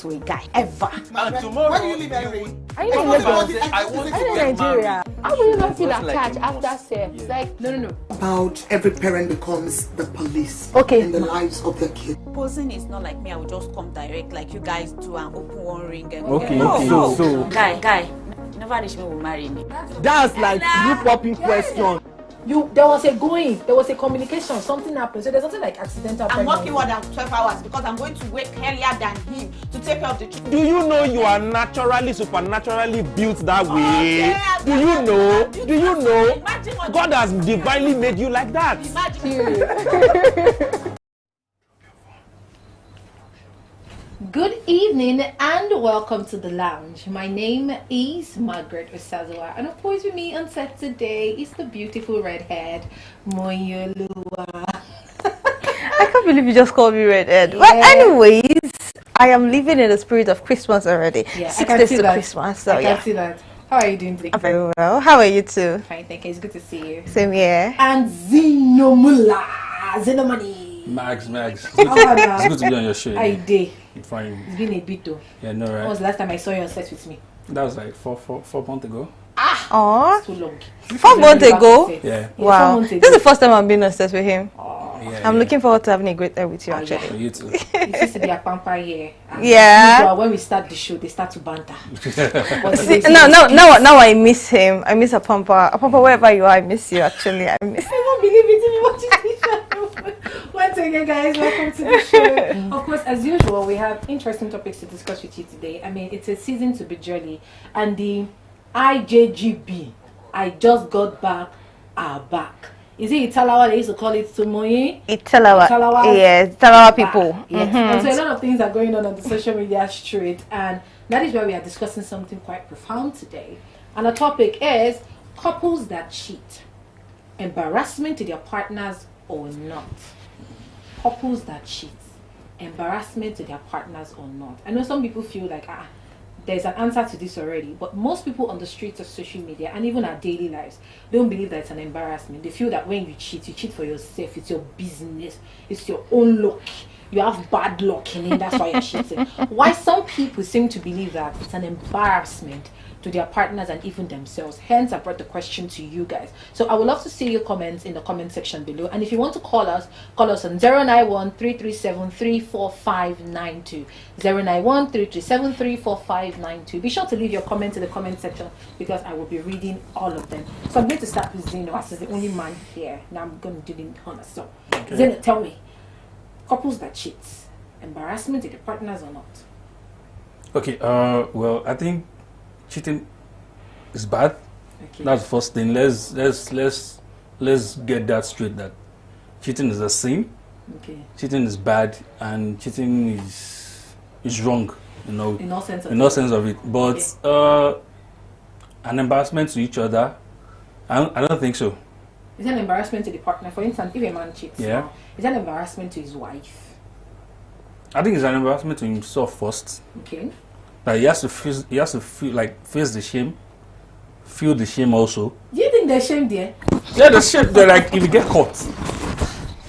to a guy ever. And tomorrow, when do you leave Henry? Are you in Lagos? I want to Are you get in Nigeria? How will you not feel Just like attached a after must. sex? Yeah. Like, no. About every parent becomes the police Okay. in the lives of their kids. Posing is not like me. I will just come direct like you guys do and open one ring. And Okay, no, okay. no. So- guy, you never reach me will marry me. That's like you popping question. There was a communication, something happened. So there's nothing like accidental I'm pregnancy. working more than 12 hours because I'm going to wake earlier than him to take care of the children. Do you know you are naturally, supernaturally built that way? yeah, Do you know? Do you know? Imagine what God has divinely made you like that. Imagine. Good evening and welcome to the lounge. My name is Margaret Osazawa, and of course with me on set today is the beautiful redhead Moyolua. I can't believe you just called me redhead. Yeah. Well, anyways, I am living in the spirit of Christmas already. Yeah, 6 days to Christmas, so I yeah. can see that. How are you doing today? I'm very well. How are you too? Fine, thank you. It's good to see you. Same here. And Zinomula, Zinomani. Max. It's It's good to be on your show. I did. Fine. It's been a bit though. Yeah, no, When right? was the last time I saw you on set with me? That was like four months ago. Aww. Too long. 4 months ago? Yeah. Wow. 4 months This is the first time I'm being obsessed with him. Yeah, I'm looking forward to having a great time with you, Oh, actually. For you too. It used to be a pamper here. And Yeah. usual, when we start the show, they start to banter. But See, today, now I miss him. I miss a pamper. Wherever you are, I miss you, actually. I miss I won't believe it if you watch this show. Once again, guys, welcome to the show. Of course, as usual, we have interesting topics to discuss with you today. I mean, it's a season to be jolly, and the IJGB, I just got back, are back. Is it Italawa they used to call it Sumoye? Italawa. Yes, Italawa people. Yes. And so a lot of things are going on the social media street, and that is why we are discussing something quite profound today. And the topic is couples that cheat, embarrassment to their partners or not. Couples that cheat, embarrassment to their partners or not. I know some people feel like there's an answer to this already, but most people on the streets of social media and even our daily lives don't believe that it's an embarrassment. They feel that when you cheat for yourself, it's your business, it's your own luck, you have bad luck in it, that's why you're cheating. Why some people seem to believe that it's an embarrassment to their partners and even themselves. Hence, I brought the question to you guys. So I would love to see your comments in the comment section below. And if you want to call us on 091-337-34592. 091-337-34592. Be sure to leave your comments in the comment section because I will be reading all of them. So I'm going to start with Zeno as the only man here. Now I'm going to do the honor. So, Okay. Zeno, tell me, couples that cheat, embarrassment to the partners or not? Okay. Well, I think cheating is bad. Okay. That's the first thing. Let's get that straight. That cheating is a sin. Okay. Cheating is bad, and cheating is wrong. You know, In all sense of in all sense of it. But an embarrassment to each other, I don't think so. Is it an embarrassment to the partner? For instance, if a man cheats, Yeah. is that an embarrassment to his wife? I think it's an embarrassment to himself first. Okay. That he has to feel like face the shame, feel the shame also. Do you think they're ashamed there? Yeah, the shame. They're like if you get caught,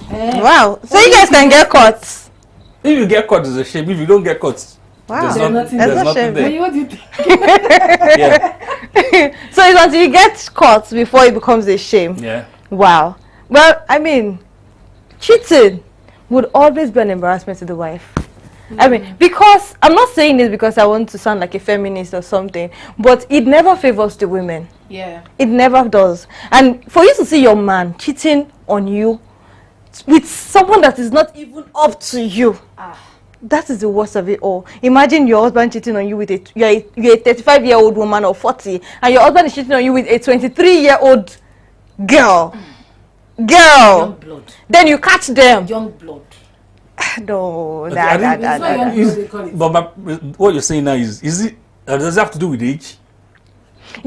Wow. So you guys can get caught. if you get caught, it's a shame. If you don't get caught, Wow. there's There's nothing. nothing There's there. nothing there. What do you think? Yeah, So it's until you get caught before it becomes a shame. yeah. Wow. Well, I mean, cheating would always be an embarrassment to the wife. I mean, because I'm not saying this because I want to sound like a feminist or something, but it never favors the women. Yeah. It never does. And for you to see your man cheating on you with someone that is not even up to you, that is the worst of it all. Imagine your husband cheating on you with you're a 35-year-old woman or 40, and your husband is cheating on you with a 23-year-old girl. Young blood. Then you catch them. Young blood. No, Okay, I think It's not young blood, Is- they call it. But what you're saying now is it? Does it have to do with age?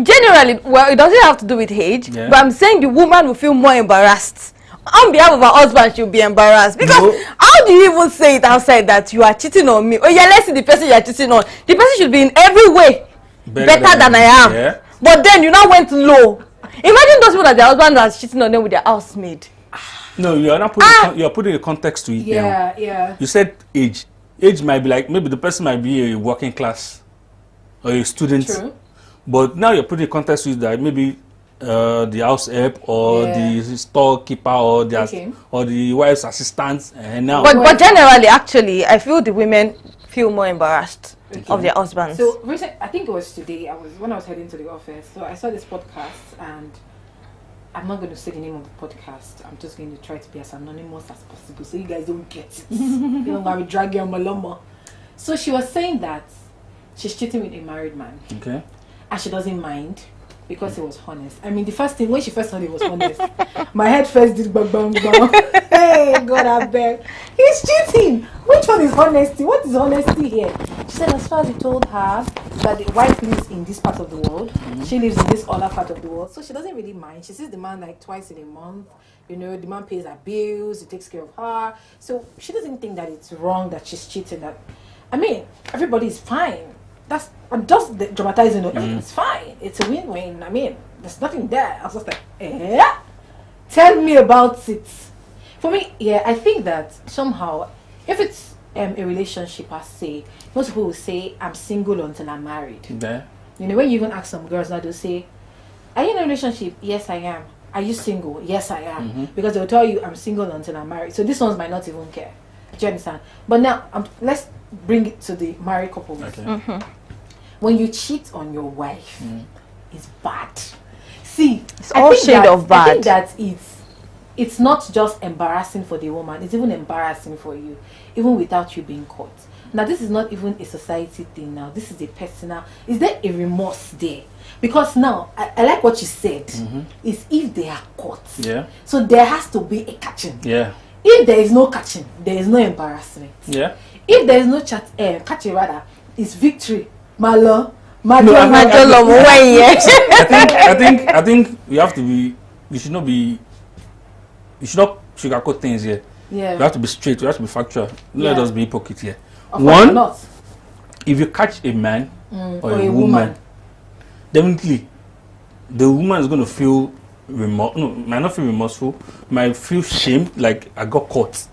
Generally, well, it doesn't have to do with age, Yeah. but I'm saying the woman will feel more embarrassed. On behalf of her husband, she'll be embarrassed. Because No. how do you even say it outside that you are cheating on me? Oh, yeah, let's see the person you are cheating on. The person should be in every way better than I am. Yeah. But then you now went low. Imagine those people that their husband was cheating on them with their housemaid. No, you are not putting. You are putting a context to it. Yeah, yeah. You said age. age might be like, maybe the person might be a working class or a student. True. But now you're putting in context with that maybe the house help or the storekeeper or the wife's assistant. And now, but generally, actually, I feel the women feel more embarrassed of their husbands. So I think it was today. When I was heading to the office. So I saw this podcast, and I'm not going to say the name of the podcast. I'm just going to try to be as anonymous as possible, so you guys don't get it. You don't want to drag your maloma. So she was saying that she's cheating with a married man. Okay. And she doesn't mind because he was honest. I mean, the first thing, when she first heard he was honest, my head first did bang bang bang. Hey, God, I beg. He's cheating. Which one is honesty? What is honesty here? She said as far as he told her that the wife lives in this part of the world, she lives in this other part of the world, so she doesn't really mind. She sees the man like twice in a month. You know, the man pays her bills, he takes care of her. So she doesn't think that it's wrong that she's cheating. I mean, everybody is fine. I'm just dramatizing it. It's fine. It's a win-win. I mean, there's nothing there. I was just like, tell me about it. For me, I think that somehow, if it's a relationship per se, most people will say, I'm single until I'm married. Yeah. You know, when you even ask some girls now, they'll say, are you in a relationship? Yes, I am. Are you single? Yes, I am. Because they'll tell you, I'm single until I'm married. So these ones might not even care. Do you understand? But now, let's bring it to the married couples. Okay. When you cheat on your wife, it's bad. See, it's all shade of bad. I think that it's not just embarrassing for the woman, it's even embarrassing for you, even without you being caught. Now, this is not even a society thing now. This is a personal. Is there a remorse there? Because now, I like what you said, is if they are caught. Yeah. So there has to be a catching. Yeah. If there is no catching, there is no embarrassment. Yeah. If there is no catching, rather, it's victory. I think we have to be. You should not sugarcoat things here. Yeah. We have to be straight. We have to be factual. Let us be hypocrite here. One, if you catch a man or a woman, definitely the woman is going to feel might not feel remorseful, might feel shame, like I got caught.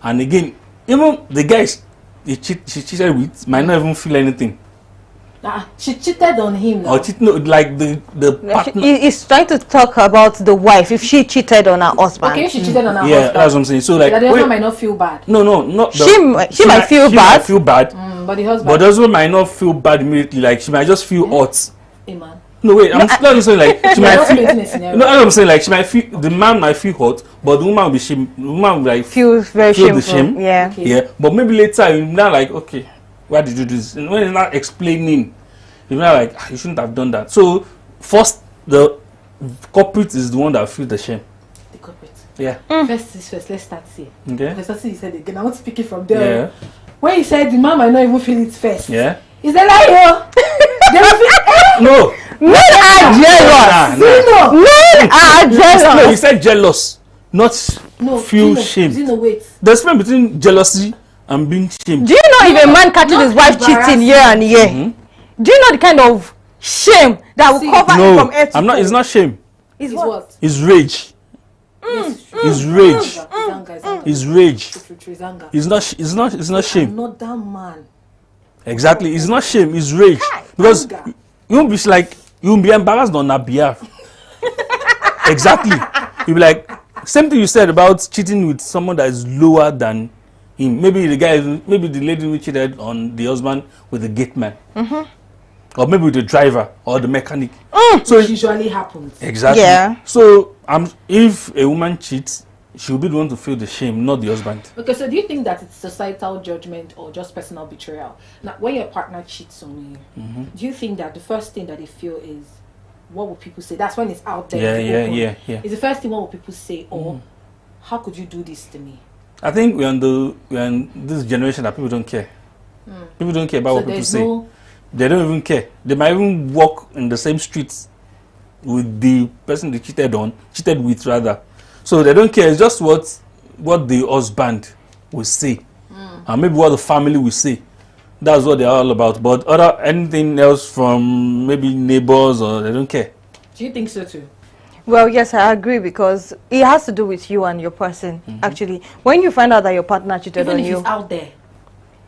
And again, even the guys she cheated with might not even feel anything. She cheated on him now. Or like the partner. He's trying to talk about the wife. If she cheated on her husband. Okay, she cheated on her husband. Yeah, that's what I'm saying. So like, the husband might not feel bad. No, not she might feel bad. But the husband. But the husband might not feel bad immediately. Like she might just feel hot. Hey, man. No, wait. I'm not saying like she might feel. No, I'm saying like she might feel. The man might feel hot, but the woman will be shame. The woman will like feel very shameful. The shame. Yeah. Okay. Yeah. But maybe later you're not like, okay, why did you do this? And when you're not explaining, you're not like, you shouldn't have done that. So first, the culprit is the one that feels the shame. The culprit. Yeah. First, let's start here. Okay. Because that's what you said again. I want to pick it from there. Yeah. When you said the man might not even feel it first. Yeah. Is that like No. Men are jealous. Men are jealous. No, you said jealous, not feel shame. Wait. There's a difference between jealousy and being shamed. Do you know if a man catches his wife cheating year and year? Do you know the kind of shame that will cover him from head to toe? It's not shame. It's what? It's rage. It's rage. It's rage. It's not shame. I'm not that man. Exactly. It's not shame. It's rage. Because you won't be embarrassed on her behalf. Exactly. You'll be like, same thing you said about cheating with someone that is lower than him. Maybe the lady who cheated on the husband with the gate man. Or maybe with the driver or the mechanic. So it usually happens. Exactly. Yeah. So if a woman cheats, she'll be the one to feel the shame, not the husband. Okay, so do you think that it's societal judgment or just personal betrayal? Now, when your partner cheats on you, do you think that the first thing that they feel is, what will people say? That's when it's out there. Yeah. Is the first thing, what will people say? Or, how could you do this to me? I think we're in this generation that people don't care. People don't care about what people say. They don't even care. They might even walk in the same streets with the person they cheated with rather. So they don't care. It's just what the husband will say, and maybe what the family will say. That's what they're all about. But anything else from maybe neighbors, or they don't care. Do you think so too? Well, yes, I agree, because it has to do with you and your person. Actually, when you find out that your partner cheated on you, even if it's out there,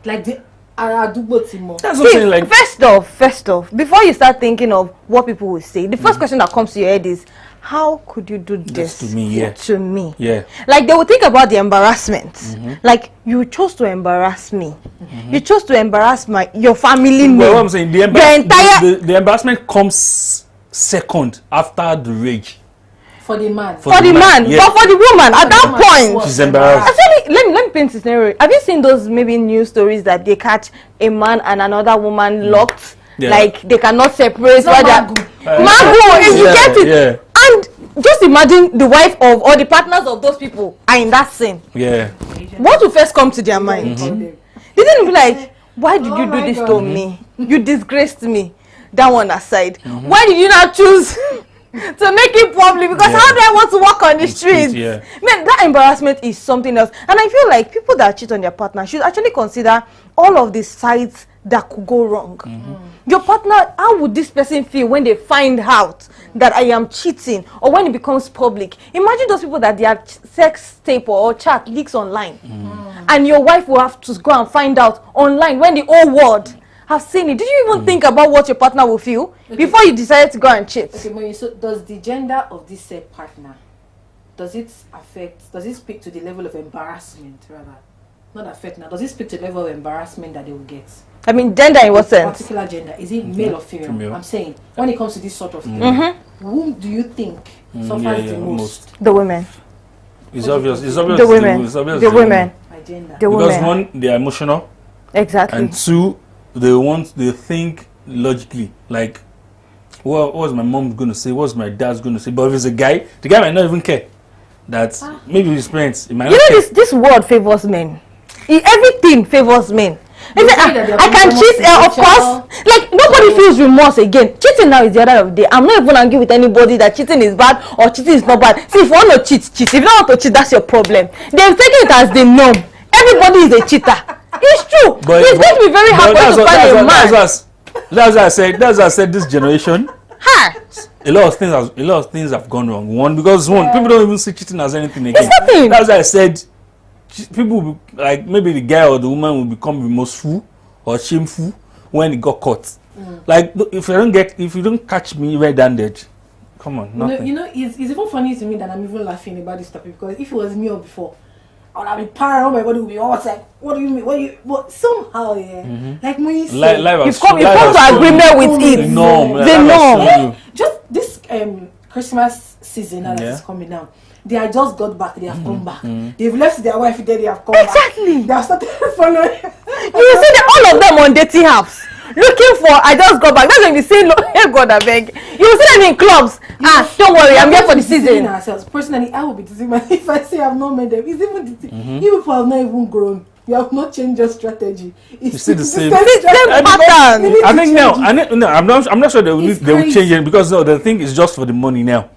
Like the Adugbotimo. That's what I'm saying. Like, first off, before you start thinking of what people will say, the first question that comes to your head is, how could you do this to me? Yeah. To me? Yeah. Like, they will think about the embarrassment. Like, you chose to embarrass me. You chose to embarrass your family name. Well, what I'm saying, the embarrassment comes second after the rage. For the man. For the man. Yeah. But for the woman, at that point, she's embarrassed. Actually, let me paint a scenario. Have you seen those maybe news stories that they catch a man and another woman locked? Yeah. Like, they cannot separate. Magu, if you get it. Yeah. And just imagine the wife of or the partners of those people are in that scene. Yeah. What will first come to their mind? They didn't be like, why did you do this God. to me? You disgraced me. That one aside. Why did you not choose to make it public? Because how do I want to walk on the streets? Yeah. Man, that embarrassment is something else. And I feel like people that cheat on their partner should actually consider all of the sides that could go wrong. Your partner, how would this person feel when they find out that I am cheating, or when it becomes public? Imagine those people that their sex tape or chat leaks online, and your wife will have to go and find out online when the whole world have seen it. Did you even think about what your partner will feel before you decided to go and cheat? Okay, Moyi, so does the gender of this said partner, does it speak to the level of embarrassment rather? Not affect now. Does it speak to the level of embarrassment that they will get? I mean, gender in what sense? Particular gender. Is it male or female? I'm saying, when it comes to this sort of thing, whom do you think suffers the most? The women. It's obvious. It's obvious. The women. It's obvious The women. By gender. The Because women. one, they are emotional, Exactly. and two, they think logically. Like, what's my mom going to say? What's my dad's going to say? But if it's a guy, the guy might not even care. That maybe his parents. It might You not know, care. this world favors men. Everything favors men. They say, I can cheat, of course. Like, nobody feels remorse again. Cheating now is the other of the day. I'm not even angry with anybody that cheating is bad or cheating is not bad. See, if you want to cheat, cheat. If you don't want to cheat, that's your problem. They've taken it as the norm. Everybody is a cheater. It's true. It's going to be very hard for you to find a man. That's why I said this generation. A lot of things have gone wrong. One, because people don't even see cheating as anything again. It's nothing. That's why I said people will be, like, maybe the guy or the woman will become remorseful or shameful when it got caught. Like, if you don't catch me red-handed, come on, nothing. You know, it's even funny to me that I'm even laughing about this topic, because if it was me or before, I would be paranoid. My body would be all like, "What do you mean? But somehow, like when you say, you've come to agreement with it. The norm. The norm. Just this Christmas season that is coming now. They are just got back. They have come back. They've left their wife there. They have come back. Exactly. They have started following. You see all of them on dating apps looking for, I just got back. That's when you say, hey God, I beg. You will see them in clubs. Don't worry, I'm here for the season. Ourselves. Personally, I will be deceiving myself if I say I've not met them. It's even you people have not even grown. You have not changed your strategy. It's still the same pattern. I think now, I'm not sure they will change it, because the thing is just for the money now.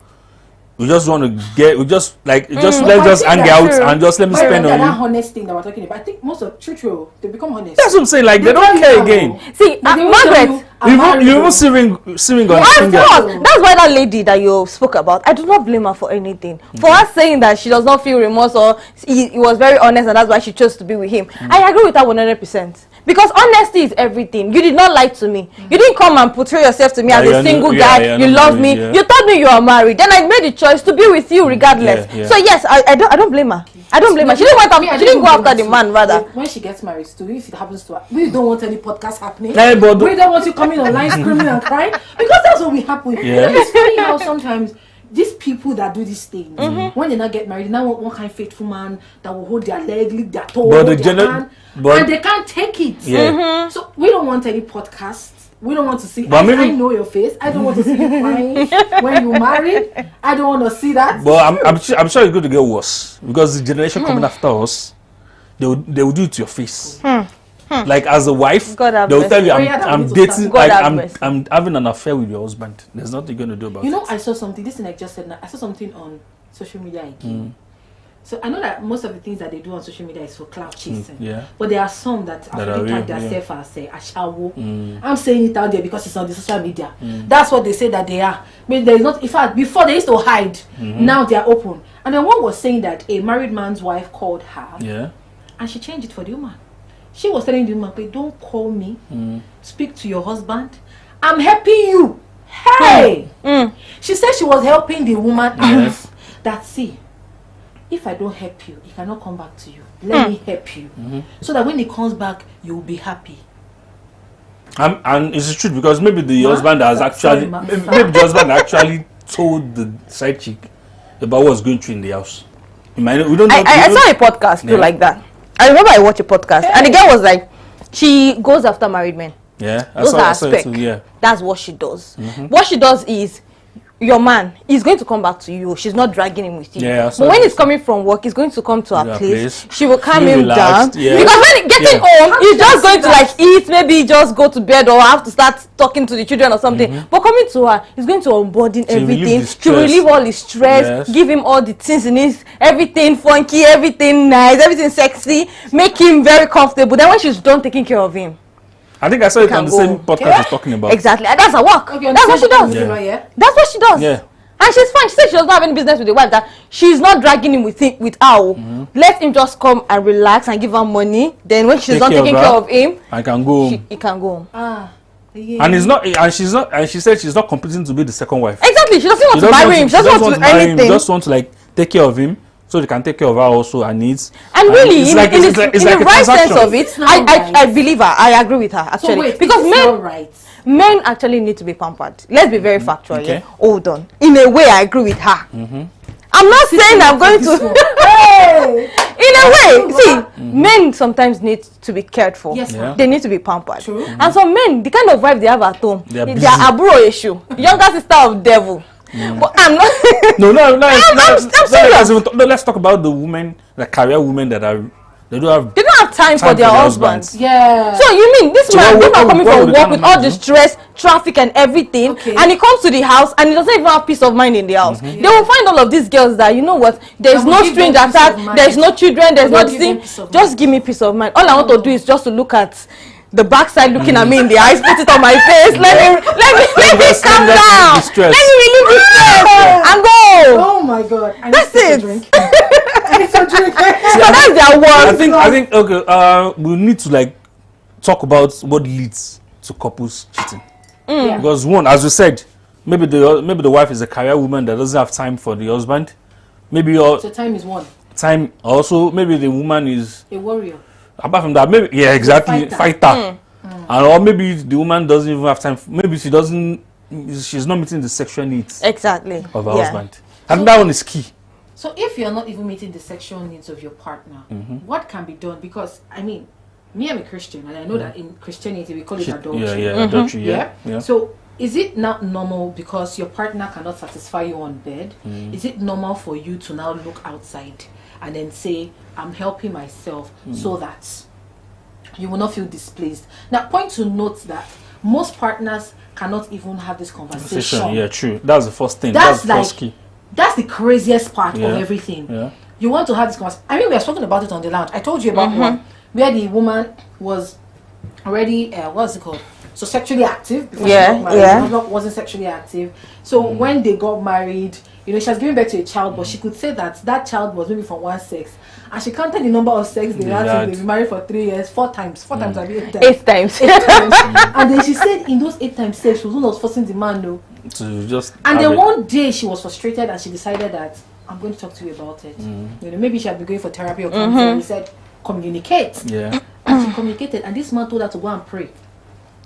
We just want to let's just hang out and just let me spend on that you. honest thing that we're talking about. I think most of true, they become honest. That's what I'm saying. Like, they don't care again. See, Margaret, You even see ring on the finger. That's why that lady that you spoke about, I do not blame her for anything. For her saying that she does not feel remorse, or he was very honest and that's why she chose to be with him. I agree with her 100%. Because honesty is everything. You did not lie to me. You didn't come and portray yourself to me as a single guy. You love me. You told me you are married. Then I made the choice to be with you regardless. So yes, I don't blame her. I don't blame her. She didn't go after the man, rather. When she gets married, too, if it happens to her, we don't want any podcast happening. But we don't want you coming online screaming and crying, because that's what will happen. Yeah. It's funny how sometimes these people that do these things, when they not get married, they now want one kind of faithful man that will hold their leg, lick their toe, hold their hand, and they can't take it. So we don't want any podcasts. We don't want to see. I know your face. I don't want to see you crying when you married. I don't want to see that. But I'm sure it's going to get worse, because the generation coming after us, they will do it to your face. Like, as a wife, they will tell you, I'm dating, I'm having an affair with your husband. There's nothing you're going to do about it. You know, I saw something. This thing I just said now. I saw something on social media again. So I know that most of the things that they do on social media is for clout chasing. But there are some that actually tag themselves as ashawo. I'm saying it out there because it's on the social media. That's what they say that they are. I mean, there is not. In fact, before they used to hide, now they are open. And then one was saying that a married man's wife called her, and she changed it for the woman. She was telling the woman, "Okay, don't call me. Speak to your husband. I'm helping you." Hey! She said she was helping the woman out. That, see, if I don't help you, he cannot come back to you. Let me help you. So that when he comes back, you will be happy. And it's the truth, because maybe the husband has actually, maybe the husband actually told the side chick about what's going through in the house. We don't know. I saw a podcast too like that. I remember I watched a podcast and the girl was like, she goes after married men. Yeah, Those are aspects. Yeah. That's what she does. What she does is, your man is going to come back to you. She's not dragging him with you. Yeah, but when he's coming from work, he's going to come to her place. She will calm him relaxed, down. Because when getting home, he's just going to like eat, maybe just go to bed or have to start talking to the children or something. But coming to her, he's going to unburden everything. She will relieve all his stress, give him all the things he needs, everything funky, everything nice, everything sexy, make him very comfortable. Then when she's done taking care of him, I think I saw it on the same podcast you're talking about. Exactly. And that's her work. Okay, that's what she does. That's what she does. Yeah. And she's fine. She said she doesn't have any business with the wife. That she's not dragging him with her. Let him just come and relax and give her money. Then when she's not taking care of him, I can go home. He can go home. And it's not. And she's not. And she said she's not competing to be the second wife. Exactly. She doesn't want to marry him. She doesn't want to do anything. She just want to like take care of him, so they can take care of her also, her needs. And really, it's in the right sense of it, I believe her. I agree with her actually. So wait, because men actually need to be pampered. Let's be very factual. Okay. Yeah? Hold on. In a way, I agree with her. I'm not saying I'm going to. In a way, see, men sometimes need to be cared for. Yes, they need to be pampered. True. And some men, the kind of wife they have at home, they are aburo issue, younger sister of devil. But I'm not. No, let's talk about the women, the career women that are. They don't have time for their husbands. Yeah. So you mean this man is not coming from work with all the stress, traffic, and everything, and he comes to the house and he doesn't even have peace of mind in the house. They will find all of these girls that, you know what, there's no strange attack, there's no children, there's nothing. Just give me peace of mind. All I want to do is just to look at the backside looking at me in the eyes, put it on my face. Let me calm down. Let me relieve the stress and go. Oh my God! That's it. So that's their work. I think okay. We need to like talk about what leads to couples cheating. Because one, as we said, maybe the wife is a career woman that doesn't have time for the husband. Maybe so time is one. Time also, maybe the woman is a warrior. Apart from that, maybe exactly fighter. And or maybe the woman doesn't even have time. Maybe she's not meeting the sexual needs of her husband. And that one is key. So if you're not even meeting the sexual needs of your partner, what can be done? Because I mean, me, I'm a Christian, and I know that in Christianity we call it adultery. Adultery. Yeah. So is it not normal because your partner cannot satisfy you on bed? Is it normal for you to now look outside and then say, I'm helping myself so that you will not feel displaced? Now, point to note that most partners cannot even have this conversation. Yeah, true. That's the first thing. That's the first key. That's the craziest part of everything. Yeah. You want to have this conversation. I mean, we are talking about it on the lounge. I told you about one where the woman was already, what's it called? So sexually active. Before she got married. The husband wasn't sexually active. So when they got married, you know, she was giving birth to a child, but she could say that that child was maybe from one sex. And she counted the number of sex they had. They've been married for 3 years, 4 times. 4 times, I mean 8 times. 8 times. 8 times. And then she said in those 8 times sex, she was one that was forcing the man though. To just and then one day she was frustrated and she decided that I'm going to talk to you about it. You know, maybe she had been going for therapy or something. And he said, communicate. Yeah. And she communicated, and this man told her to go and pray.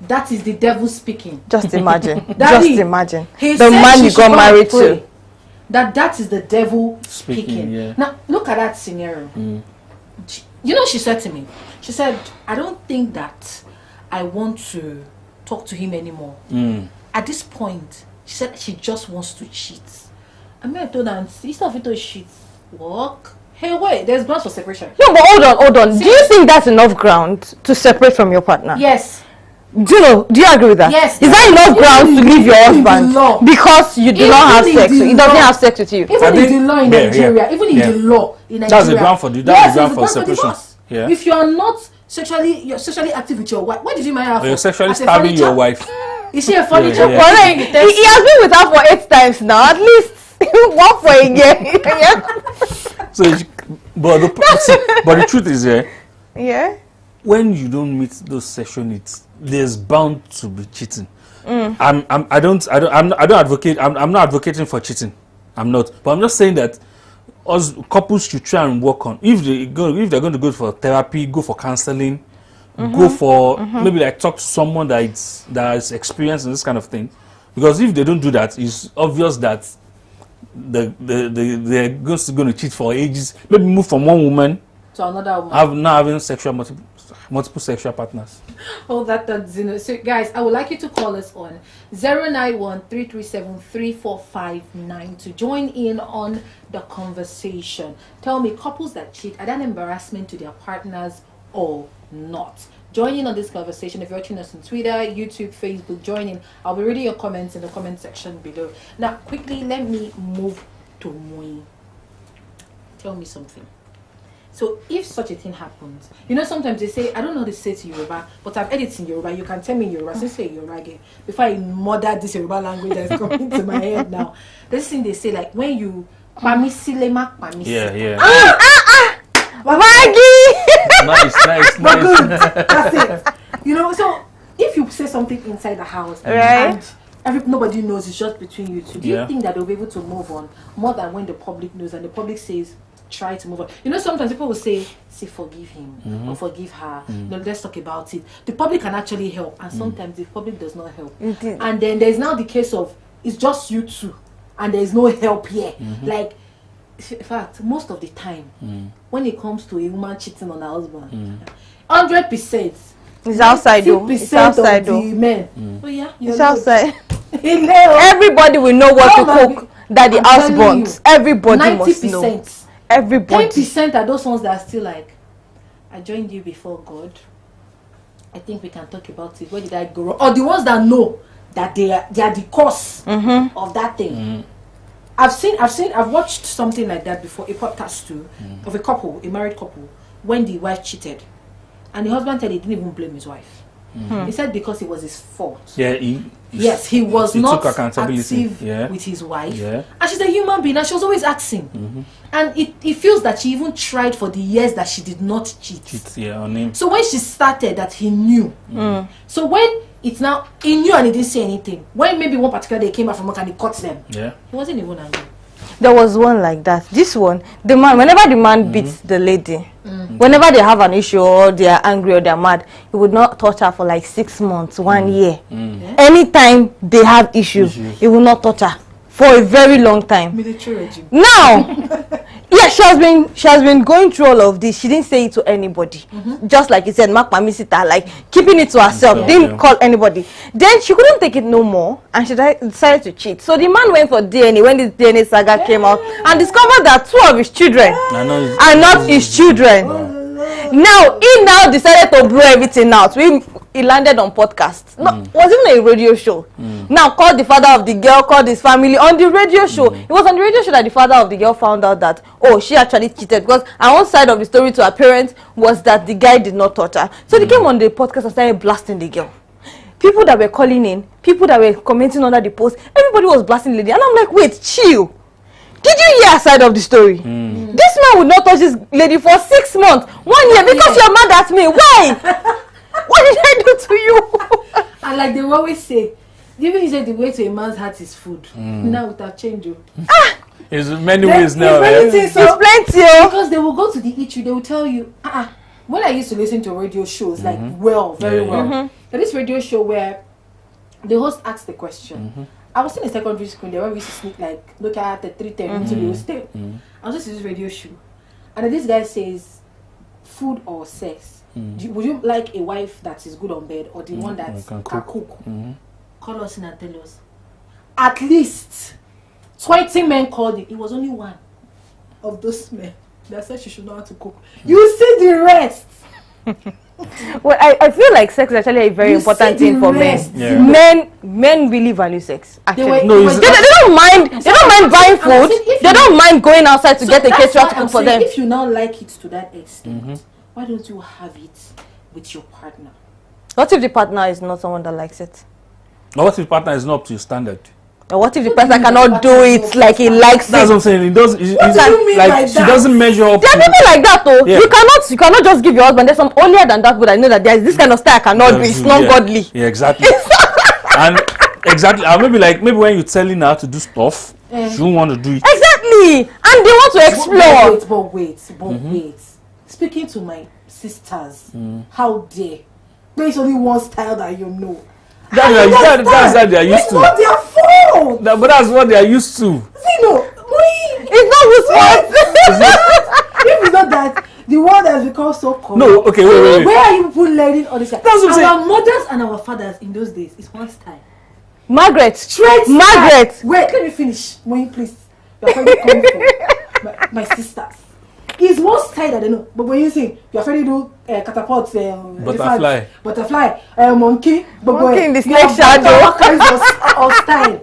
That is the devil speaking. Just imagine. Daddy, just imagine. The man you got married to. That is the devil speaking. Yeah. Now look at that scenario. You know, she said to me, she said, I don't think that I want to talk to him anymore. At this point, she said she just wants to cheat. I mean, I told her, instead of it to cheat, walk. Hey, wait, there's grounds for separation. No, but hold on. Do you think that's enough ground to separate from your partner? Yes. Do you agree with that? Yes. Is that enough grounds to leave your husband because you do not have sex? He doesn't have sex with you. Even in the law in Nigeria, even in the law in Nigeria, that's the ground for that's the ground for separation. Yeah. If you are not you're sexually active with your wife, why did you marry her for? You're sexually stabbing your wife. Is she a furniture? He has been with her for 8 times now. At least one for a year. So, but the truth is, when you don't meet those sexual needs, there's bound to be cheating. I'm not advocating for cheating. I'm not. But I'm just saying that us couples should try and work on, if they're going to go for therapy, go for counseling, go for maybe like talk to someone that is experienced in this kind of thing. Because if they don't do that, it's obvious that they're going to cheat for ages. Maybe move from one woman to another woman. Now having multiple sexual partners. Oh, that's so guys, I would like you to call us on 091-337-3459 to join in on the conversation. Tell me, couples that cheat, are they an embarrassment to their partners or not? Join in on this conversation. If you're watching us on Twitter, YouTube, Facebook, join in. I'll be reading your comments in the comment section below. Now, quickly, let me move to Moi. Tell me something. So, if such a thing happens, you know, sometimes they say, I don't know how to say it in Yoruba, but I've heard it in Yoruba. You can tell me in Yoruba. Since say Yoruba again, before I murder this Yoruba language that's coming to my head now. This thing they say, like, when you pamisilema pamisi. Yeah. Maggie! Nice. Good. That's it. You know, so if you say something inside the house, right, and nobody knows, it's just between you two, do you think that they'll be able to move on more than when the public knows and the public says, try to move on? You know, sometimes people will say forgive him or forgive her. No, let's talk about it. The public can actually help, and sometimes the public does not help. And then there's now the case of it's just you two, and there's no help here. Like, in fact, most of the time, when it comes to a woman cheating on her husband, 100%. It's outside though. It's outside though. Men. Oh yeah, it's outside. Hello. Everybody will know what to cook that the husband. Everybody must know. 90%. Everybody. 10% are those ones that are still like, I joined you before God. I think we can talk about it. Where did I go wrong? Or the ones that know that they are the cause of that thing. I've watched something like that before, a podcast too, of a married couple, when the wife cheated, and the husband said he didn't even blame his wife. He said because it was his fault. Yeah, he was not took accountability. active with his wife, and she's a human being, and she was always asking, and it feels that she even tried for the years that she did not cheat. On him. So when she started, that he knew. So when it's now, he knew and he didn't say anything. When maybe one particular day he came back from work and he caught them, he wasn't even angry. There was one like that. This one, the man, whenever the man beats the lady, whenever they have an issue or they are angry or they're mad, he would not touch her for like 6 months, 1 year. Anytime they have issues, he will not touch her for a very long time. Military regime. Now, yeah, she has been going through all of this. She didn't say it to anybody. Just like you said, like keeping it to herself, didn't call anybody. Then she couldn't take it no more, and she decided to cheat. So the man went for DNA when this DNA saga came out and discovered that 2 of his children are not his children. Now he decided to blow everything out. He landed on podcast. No, it wasn't even a radio show. Now called the father of the girl, called his family on the radio show. It was on the radio show that the father of the girl found out that she actually cheated, because our own side of the story to her parents was that the guy did not touch her. So they came on the podcast and started blasting the girl. People that were calling in, people that were commenting under the post, everybody was blasting the lady. And I'm like, wait, chill. Did you hear her side of the story? This man would not touch this lady for 6 months, 1 year, because you're mad at me. Why? What did I do to you? And like they always say, even he said the way to a man's heart is food. Now it have changed. There's many ways now. It's plenty. Because they will go to the issue, they will tell you, when I used to listen to radio shows, like very well. But this radio show where the host asked the question. I was in a secondary school there where we used to sneak, like, look at the 310 into the hostel. I was just in this radio show. And then this guy says, food or sex? Would you like a wife that is good on bed, or the one that can cook? Call us in and tell us. At least 20 men called it. It was only one of those men that said she should know how to cook. You see the rest. Well, I feel like sex is actually a very important thing for men. Men really value sex. Actually, they don't mind. They don't mind buying food. They don't mind going outside to get a caterer to cook for them. If you now like it to that extent, why don't you have it with your partner? What if the partner is not someone that likes it? Or what if the partner is not up to your standard? Or what if the person cannot do it like he likes That's it? what I'm saying. It does. What do you mean by She that? doesn't measure up. There are people like that though. Yeah. You cannot just give your husband. There's some holier than that, but I know that there's this kind of style I cannot do. It's not godly. Yeah, exactly. And exactly. Maybe when you're telling her to do stuff, she won't want to do it. Exactly. And they want to explore. But wait. Speaking to my sisters, how dare? There's only one style that you know. That's that they are used It's to. not their fault. But that's what they are used to. It's not whose fault. If it's not that, the world has become so cold. No, okay, wait. Where are you people learning all this? That's what I'm Our mothers and our fathers in those days is one style. Margaret. Straight Margaret. style. Wait, let me finish. When please. You're trying to come for my sisters. It's one style that they know. But when you sing, you're trying to do catapult, butterfly, monkey, Monkey in the snake shadow. All kinds of style.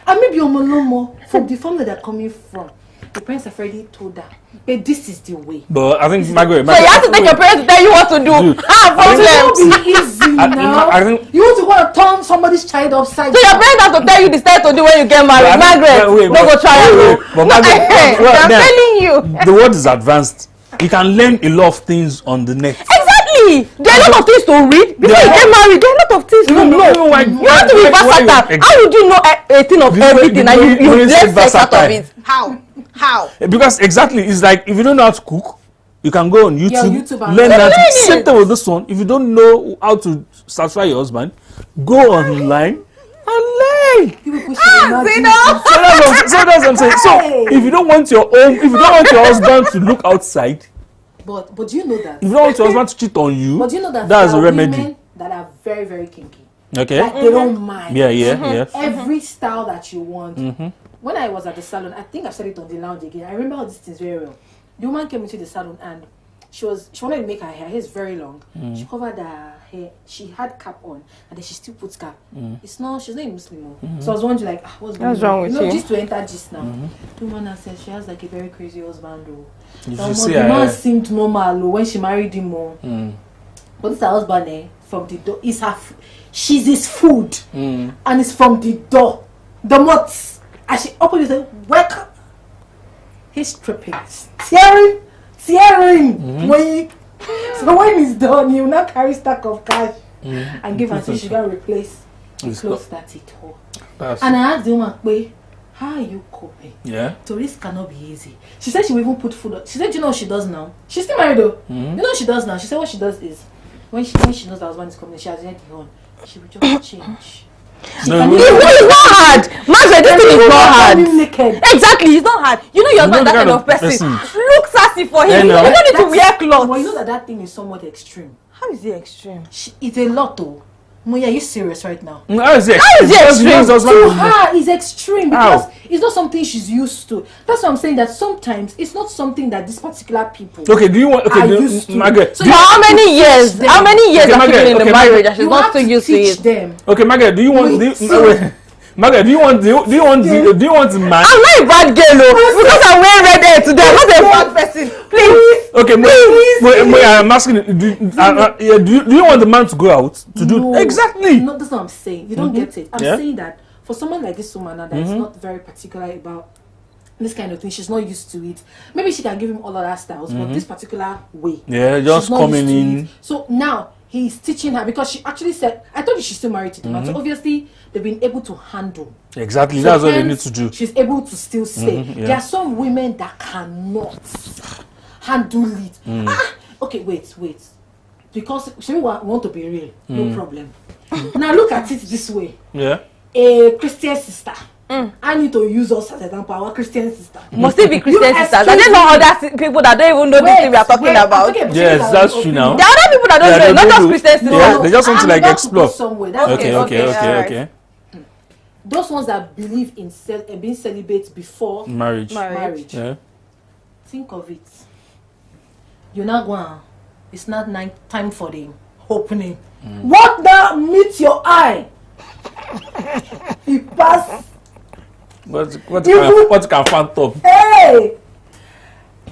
And maybe you're more from the family they're coming from. The parents have already told her, but this is the way. But I think Margaret. So you have to take your parents to tell you what to do. It will be easy now. I think you want to go and turn somebody's child upside down. So your parents have to tell you the style to do when you get married. Margaret, no go try it. But Margaret, I'm telling you. The world is advanced. You can learn a lot of things on the net. Exactly. There are a lot of things to read before you get married. There are a lot of things to know. You have to be versatile. How would you know a thing of everything and you learn sex out of it? How? Because exactly, it's like if you don't know how to cook, you can go on YouTube learn that. Same thing with this one. If you don't know how to satisfy your husband, go online and learn. So that's what I'm saying. So if you don't want your husband to look outside, but do you know that? If you don't want your husband to cheat on you, but do you know that that's there a are remedy. Women that are very, very kinky. Okay. Like they don't mind. Yeah. Every style that you want. When I was at the salon, I think I said it on the lounge again. I remember all these things very well. The woman came into the salon and she wanted to make her hair. Her hair is very long. She covered her hair. She had cap on and then she still puts cap. She's not a Muslim. So I was wondering like, what's wrong with you? Just to enter just now. The woman said she has like a very crazy husband. The man seemed normal when she married him. But this her husband from the door is she's his food and it's from the door. The moths. And she opened it and said, welcome. He's tripping, tearing. So when he's done, you now carry stack of cash and give her so she can replace the clothes that he tore. And I asked the woman, wait, how are you coping? Yeah. So this cannot be easy. She said she will even put food on. She said, you know what she does now? She's still married though. You know what she does now? She said what she does is when she knows that husband is coming, she has the on. She will just change. It's not hard. Margaret, this thing is not hard. Exactly, it's not hard. You know you're not that kind of person. Look sassy for him. You don't need to wear clothes. Well, you know that thing is somewhat extreme. How is it extreme? It's a lot though. Moya, are you serious right now? How is it extreme? To her, it's extreme because it's not something she's used to. That's why I'm saying that sometimes it's not something that these particular people are used to. Margaret, so how many years? How many years have you been in the marriage that she's not still used to it? Them. Okay, Margaret, do you want Margaret, do you want the man? I'm not a bad girl, because I'm wearing red hair today. I'm not a bad person. Please. Okay, I'm asking. Do you want the man to go out to do exactly? No, that's what I'm saying. You don't get it. I'm saying that for someone like this woman that is not very particular about this kind of thing, she's not used to it. Maybe she can give him all other styles, but this particular way, just coming in. So now he's teaching her because she actually said, I thought she's still married to the man. So obviously they've been able to handle. Exactly, so that's what they need to do. She's able to still say. There are some women that cannot handle it. Okay, wait. Because we want to be real, no problem. Now look at it this way. Yeah. A Christian sister. I need to use us as an example. Our Christian sister. Must it be Christian sisters? Are there no other people that don't even know this thing we are talking about? Yes, that's true now. There are other people that don't know, not just Christian sisters. Yeah, they just want to like explore. Okay. Those ones that believe in being celibate before marriage. Yeah. Think of it. You're not going. It's not time for the opening. What that meets your eye? He passed. What can phantom? Hey!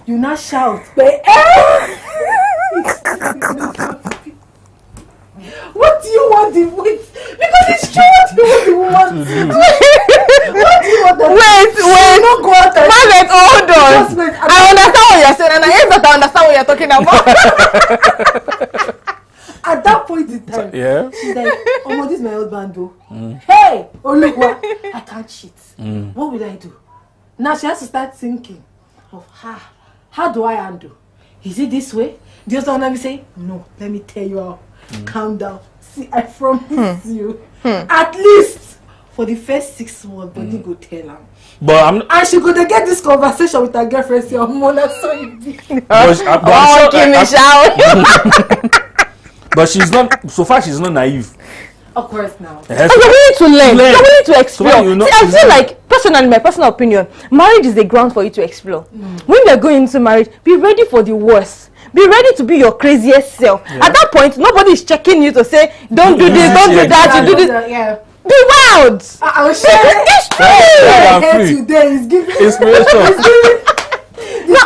You not shout, but what do you want the wait? Because it's true what you want the woman to do. you're saying, and I ain't not understand what you're talking about. At that point in time, she's like, oh, this is my husband, though. Hey, Olugwa, I can't cheat. What will I do? Now she has to start thinking of how do I handle? Is it this way? Do you want me say, no, let me tell you how. Calm down. See, I promise you. At least for the first 6 months, but you go tell her. But and she could get this conversation with her girlfriend. Say, mother, so you be. But she's not. So far, she's not naive. Of course, now. You're willing to learn. You're willing to explore. So see, I feel like, personally, my personal opinion, marriage is the ground for you to explore. When you're going into marriage, be ready for the worst. Be ready to be your craziest self. At that point, nobody is checking you to say, don't do this, don't do that, you do this. Be wild. I was sharing. No,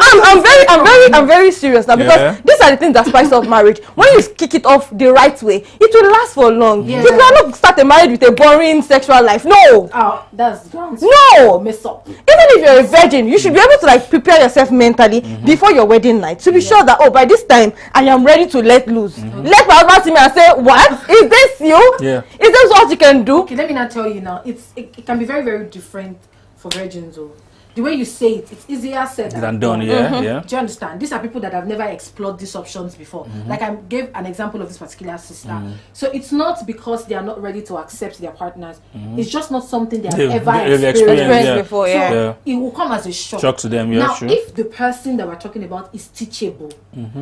I'm very serious now because these are the things that spice up marriage. When you kick it off the right way, it will last for long. You cannot start a marriage with a boring sexual life. No. Oh, that's grounds. No. Mess up. Even if you're a virgin, you should be able to like prepare yourself mentally before your wedding night to be sure that by this time I am ready to let loose. Let my husband see me and say, "What is this you? Is this what you can do?" Okay, let me not tell you now. It can be very, very different for virgins, though. The way you say it, it's easier said than done. Do you understand? These are people that have never explored these options before. Like I gave an example of this particular sister. So it's not because they are not ready to accept their partners. It's just not something they have ever experienced before. So it will come as a shock to them. Now, if the person that we're talking about is teachable,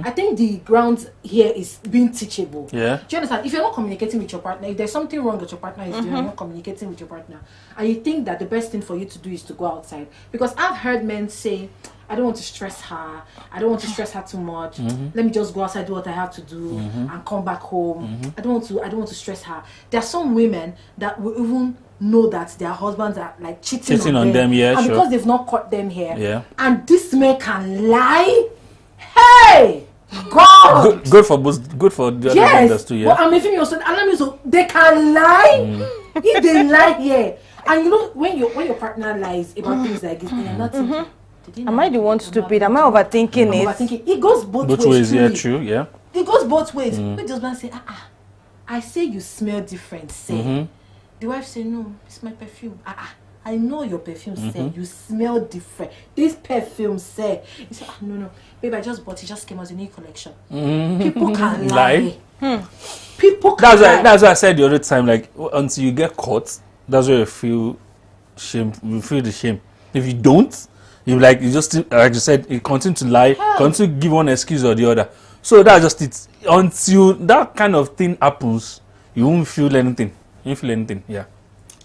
I think the ground here is being teachable. Do you understand? If you're not communicating with your partner, if there's something wrong that your partner is doing, you're not communicating with your partner, and you think that the best thing for you to do is to go outside. Because I've heard men say, I don't want to stress her. I don't want to stress her too much. Let me just go outside, do what I have to do, and come back home. I don't want to stress her. There are some women that will even know that their husbands are like cheating on them. And because they've not caught them here. And this man can lie. Hey! God! Good for both. Good for the other vendors too. But I'm making you so they can lie. If they lie here. And you know, when your partner lies about things like this, and you're not thinking, am I the one stupid? Am I overthinking it? It goes both ways. True, It goes both ways. When the husband say, I say you smell different, say. The wife say, no, it's my perfume. I know your perfume, say. You smell different. This perfume, say. You say, no. Babe, I just bought it. Just came as a new collection. People can lie. People can lie. That's why I said the other time, like, until you get caught, that's where you feel shame. You feel the shame. If you don't, you just like you said, you continue to lie, continue to give one excuse or the other. So that's just it. Until that kind of thing happens, you won't feel anything. You won't feel anything. Yeah.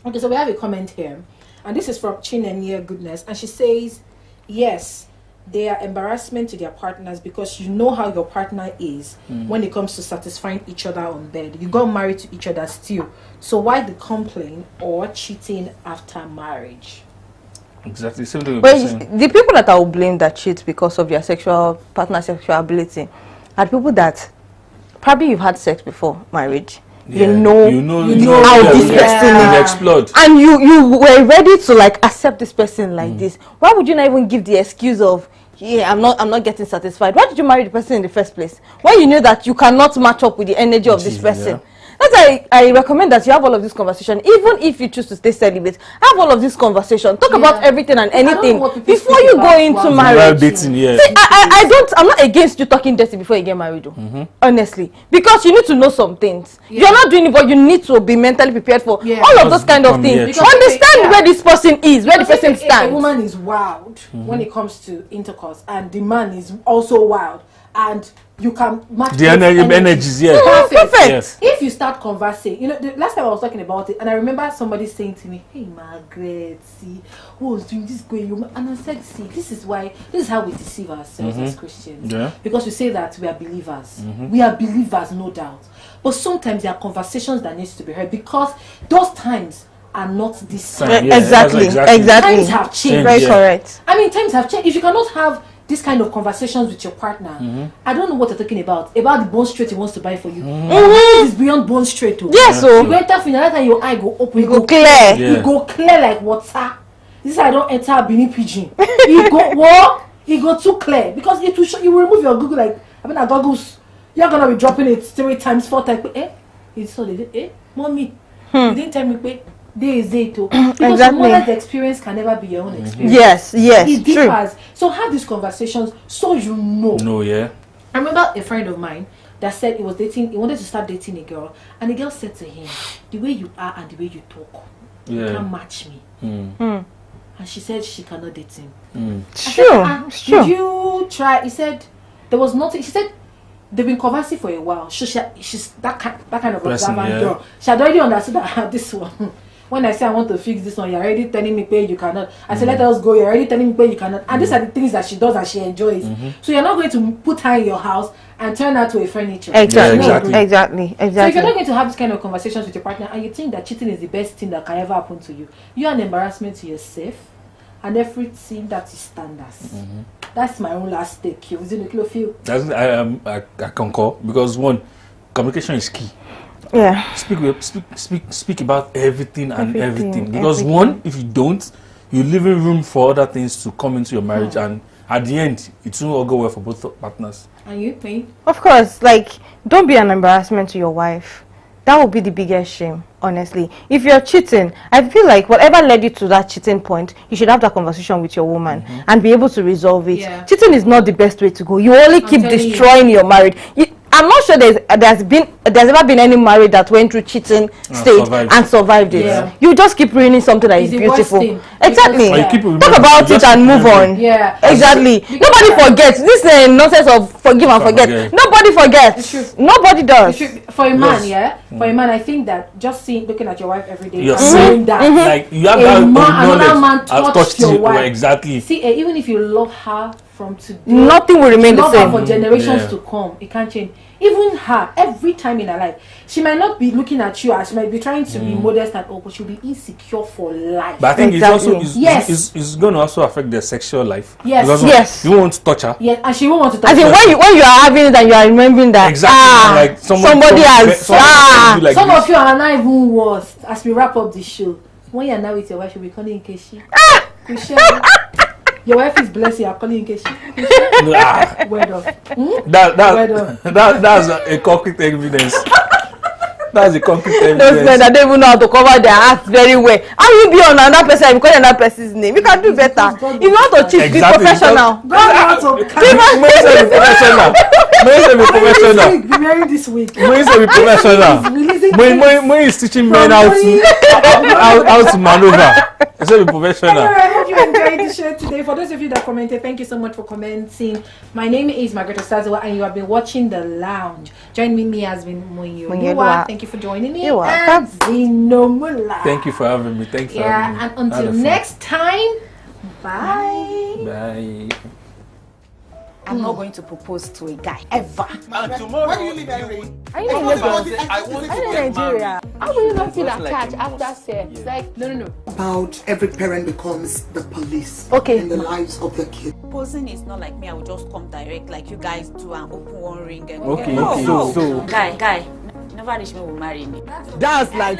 Okay, so we have a comment here, and this is from Chinenye Goodness, and she says, yes, they are embarrassment to their partners because you know how your partner is when it comes to satisfying each other on bed. You got married to each other still. So why the complaint or cheating after marriage? Exactly. Same thing. But the people that I will blame that cheat because of their partner sexual ability are people that probably you've had sex before marriage. You know how this person is. Explode. And you were ready to like accept this person like this. Why would you not even give the excuse of, I'm not getting satisfied? Why did you marry the person in the first place? Why you knew that you cannot match up with the energy of this person? That's why I recommend that you have all of this conversation. Even if you choose to stay celibate, have all of this conversation. Talk about everything and anything before you go into marriage. Dating, See, I'm not against you talking dirty before you get married, honestly. Because you need to know some things. You're not doing it, but you need to be mentally prepared for all of those kind of things. Understand where this person is, where the person stands. A woman is wild when it comes to intercourse, and the man is also wild. And you can match the energies, perfect. Yes. If you start conversing, the last time I was talking about it, and I remember somebody saying to me, "Hey, Margaret, see, who was doing this going?" And I said, "See, this is how we deceive ourselves as Christians, because we say that we are believers. We are believers, no doubt. But sometimes there are conversations that needs to be heard because those times are not this time. Exactly. Times have changed. Very correct. I mean, times have changed. If you cannot have this kind of conversations with your partner, I don't know what you're talking about the bone straight he wants to buy for you. This is beyond bone straight. Yes, so you enter final and your eye go open, you go clear. You go clear like water. This is I don't enter Benin pigeon. You go what? it got too clear because it will show, you will remove your Google like I mean goggles. You're gonna be dropping it 3 times, 4 times. It's so mommy, you didn't tell me there is it too. Because Exactly. your mother's experience can never be your own experience. Yes, It true. differs. So have these conversations so you know. No, yeah. I remember a friend of mine that said he wanted to start dating a girl, and the girl said to him, the way you are and the way you talk, you can't match me. And she said she cannot date him. Sure. Did you try? He said there was nothing. She said they've been conversing for a while. She's that kind of observant girl. She had already understood that this one. When I say I want to fix this one, you're already telling me you cannot. I say let us go, you're already telling me you cannot. And these are the things that she does and she enjoys. So you're not going to put her in your house and turn her to a furniture. Exactly. Yeah, exactly. So if you're not going to have this kind of conversations with your partner and you think that cheating is the best thing that can ever happen to you, you're an embarrassment to yourself and everything that is standards. That's my own last take. You feel? I concur because one, communication is key. Yeah. Speak about everything and everything. Because one, if you don't, you're leaving room for other things to come into your marriage, and at the end, it won't all go well for both partners. And you think? Of course, like, don't be an embarrassment to your wife. That would be the biggest shame, honestly. If you're cheating, I feel like whatever led you to that cheating point, you should have that conversation with your woman and be able to resolve it. Yeah. Cheating is not the best way to go. You only keep destroying your marriage. I'm not sure there's ever been any marriage that went through cheating stage and survived it. Yeah. You just keep ruining something that is beautiful. Exactly. Talk about it and move on. Yeah. Exactly. Nobody forgets. This nonsense of forgive and forget. Nobody forgets. Nobody does. For a man, for a man, I think that just looking at your wife every day, you're saying that like you have that another man touched your wife. Exactly. See, even if you love her from today, nothing will remain the same for generations to come. It can't change. Even her, every time in her life, she might not be looking at you as she might be trying to be modest and but she'll be insecure for life. But I think it's going to also affect their sexual life. Yes. You won't touch her. Yes, and she won't want to touch her. When you are having it and you are remembering that like somebody has some of you are not even worse. As we wrap up this show, when you're now with your wife, you'll be calling Keshi. Your wife is blessed. You're calling Keshi. Word of. That's a concrete evidence. That's a concrete evidence. Those men that don't even know how to cover their ass very well. How you be on another person and call another person's name? You can do better. If you want to cheat, be professional. Be professional. Be married this week. Be professional. When he's teaching men how to maneuver. It's a professional. Anyway, I hope you enjoyed the show today. For those of you that commented, thank you so much for commenting. My name is Margaret Osazawa and you have been watching The Lounge. Joining me has been Moyo. Thank you for joining me. You're welcome. Zinomula. Thank you for having me. Thanks for having me. And until next time, bye. Bye. I'm not going to propose to a guy ever. And tomorrow, when you leave LA, are you in Nigeria? How will you not feel attached after sex? It's like no. About every parent becomes the police in the lives of their kids. Proposing is not like me. I will just come direct like you guys do and open one ring. And Okay. So guy, never reach me will marry me. That's like.